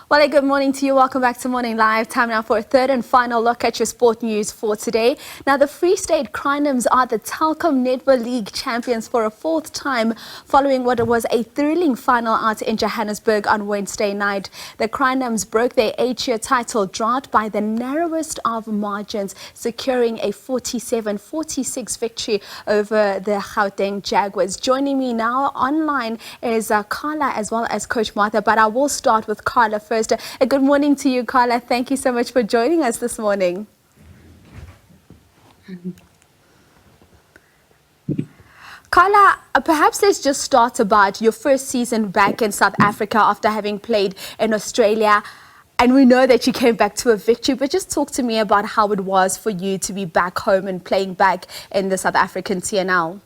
Well, good morning to you. Welcome back to Morning Live. Time now for a third and final look at your sport news for today. Now, the Free State Crinums are the Telkom Netball League champions for a fourth time following what was a thrilling final out in Johannesburg on Wednesday night. The Crinums broke their 8-year title drought by the narrowest of margins, securing a 47-46 victory over the Gauteng Jaguars. Joining me now online is Carla as well as Coach Martha, but I will start with Carla first. Good morning to you, Carla. Thank you so much for joining us this morning. Carla, perhaps let's just start about your first season back in South Africa after having played in Australia. And we know that you came back to a victory, but just talk to me about how it was for you to be back home and playing back in the South African TNL.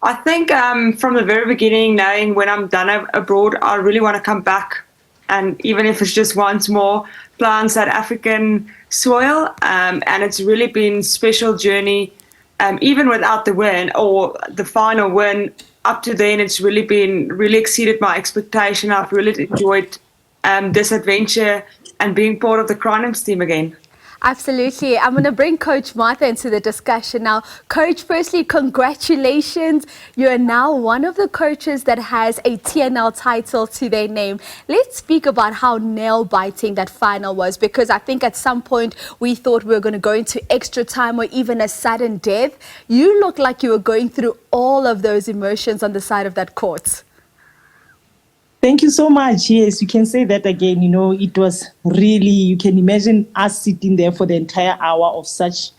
I think from the very beginning, knowing when I'm done abroad, I really want to come back. And even if it's just once more, play on South African soil. And it's really been a special journey, even without the win or the final win. Up to then, it's really exceeded my expectation. I've really enjoyed this adventure and being part of the Crinums team again. Absolutely. I'm going to bring Coach Martha into the discussion now. Coach, firstly, congratulations. You are now one of the coaches that has a TNL title to their name. Let's speak about how nail-biting that final was, because I think at some point we thought we were going to go into extra time or even a sudden death. You look like you were going through all of those emotions on the side of that court. Thank you so much. Yes, you can say that again. You know, it was really, you can imagine us sitting there for the entire hour of such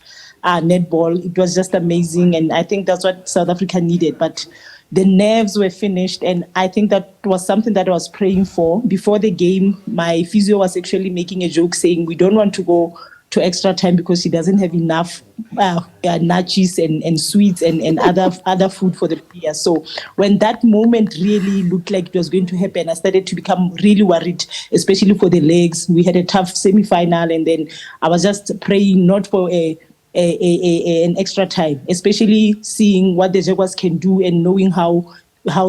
netball. It was just amazing. And I think that's what South Africa needed. But the nerves were finished. And I think that was something that I was praying for. Before the game, my physio was actually making a joke saying, we don't want to go to extra time because she doesn't have enough nachos and sweets and other food for the players. So when that moment really looked like it was going to happen, I started to become really worried, especially for the legs. We had a tough semi-final, and then I was just praying not for an extra time, especially seeing what the Jaguars can do and knowing how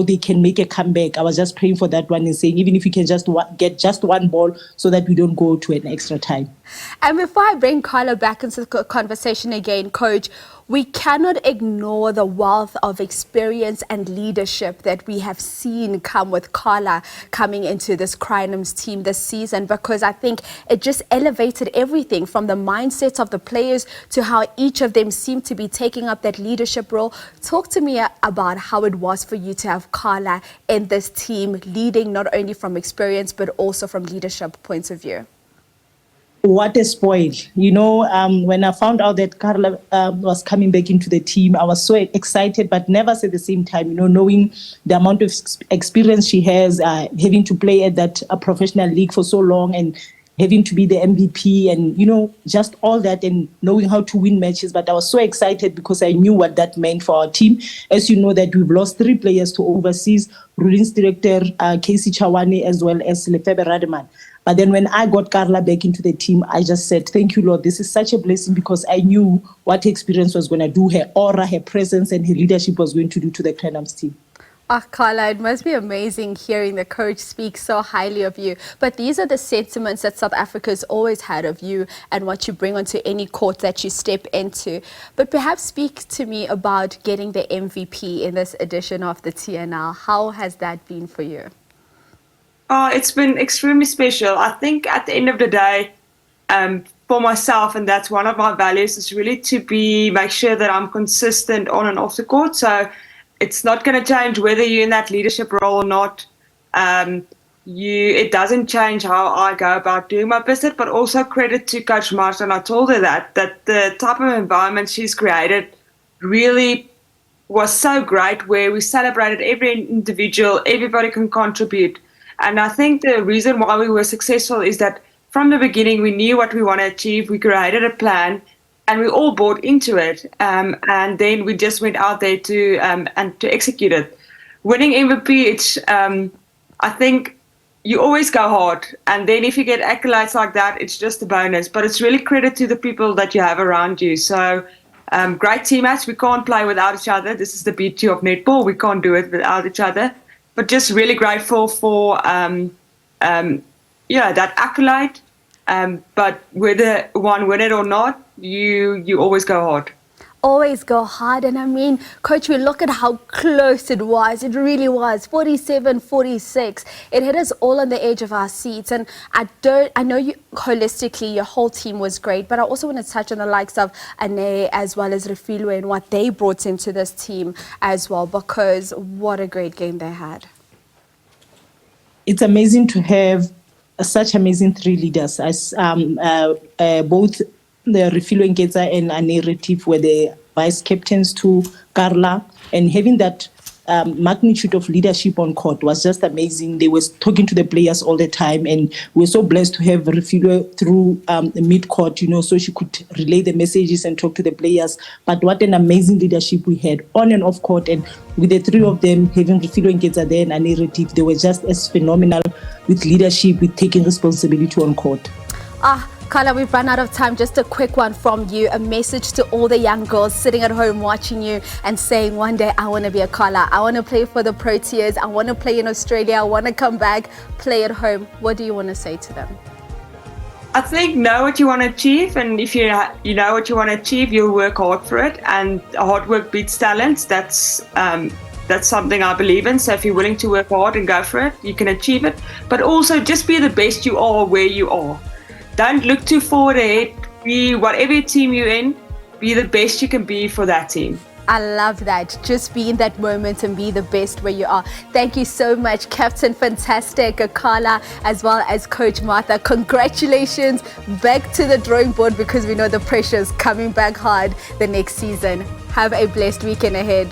they can make a comeback. I was just praying for that one and saying, even if you can just get just one ball so that we don't go to an extra time. And before I bring Carla back into the conversation again, Coach, we cannot ignore the wealth of experience and leadership that we have seen come with Carla coming into this Crinums team this season, because I think it just elevated everything from the mindsets of the players to how each of them seem to be taking up that leadership role. Talk to me about how it was for you to have Carla in this team, leading not only from experience but also from leadership points of view. What a spoil. You know, when I found out that Carla was coming back into the team, I was so excited, but nervous at the same time, you know, knowing the amount of experience she has, having to play at that professional league for so long and having to be the MVP and, you know, just all that and knowing how to win matches. But I was so excited because I knew what that meant for our team. As you know, that we've lost 3 players to overseas, Rulings Director Casey Chawane as well as Lefebe Rademan. But then when I got Carla back into the team, I just said, thank you, Lord. This is such a blessing because I knew what her experience was going to do, her aura, her presence, and her leadership was going to do to the Crinums team. Oh, Carla, it must be amazing hearing the coach speak so highly of you. But these are the sentiments that South Africa's always had of you and what you bring onto any court that you step into. But perhaps speak to me about getting the MVP in this edition of the TNL. How has that been for you? Oh, it's been extremely special. I think at the end of the day, for myself, and that's one of my values, is really to make sure that I'm consistent on and off the court. So it's not going to change whether you're in that leadership role or not. It doesn't change how I go about doing my business, but also credit to Coach Martha. And I told her that the type of environment she's created really was so great, where we celebrated every individual, everybody can contribute. And I think the reason why we were successful is that from the beginning, we knew what we want to achieve. We created a plan and we all bought into it. And then we just went out there to execute it. Winning MVP, it's, I think you always go hard. And then if you get accolades like that, it's just a bonus. But it's really credit to the people that you have around you. So great teammates. We can't play without each other. This is the beauty of netball. We can't do it without each other. But just really grateful for that accolade. But whether one win it or not, you always go hard. Always go hard. And I mean, Coach, we look at how close it was. It really was. 47-46. It hit us all on the edge of our seats. And I know you holistically, your whole team was great, but I also want to touch on the likes of Ane as well as Refilwe and what they brought into this team as well, because what a great game they had. It's amazing to have such amazing three leaders as both the Refilwe Nketsa and Ane Retief were the vice captains to Carla, and having that magnitude of leadership on court was just amazing. They were talking to the players all the time, and we're so blessed to have Refilwe through the mid-court, so she could relay the messages and talk to the players. But what an amazing leadership we had on and off court, and with the three of them, having Refilwe Nketsa there and Ane Retief, they were just as phenomenal with leadership, with taking responsibility on court. Carla, we've run out of time. Just a quick one from you, a message to all the young girls sitting at home watching you and saying, one day I want to be a Carla. I want to play for the Proteas. I want to play in Australia. I want to come back, play at home. What do you want to say to them? I think know what you want to achieve, and if you know what you want to achieve, you'll work hard for it, and hard work beats talent. That's something I believe in. So if you're willing to work hard and go for it, you can achieve it. But also just be the best you are where you are. Don't look too forward ahead. Be whatever team you're in, be the best you can be for that team. I love that. Just be in that moment and be the best where you are. Thank you so much, Captain Fantastic, Carla, as well as Coach Martha. Congratulations. Back to the drawing board, because we know the pressure is coming back hard the next season. Have a blessed weekend ahead.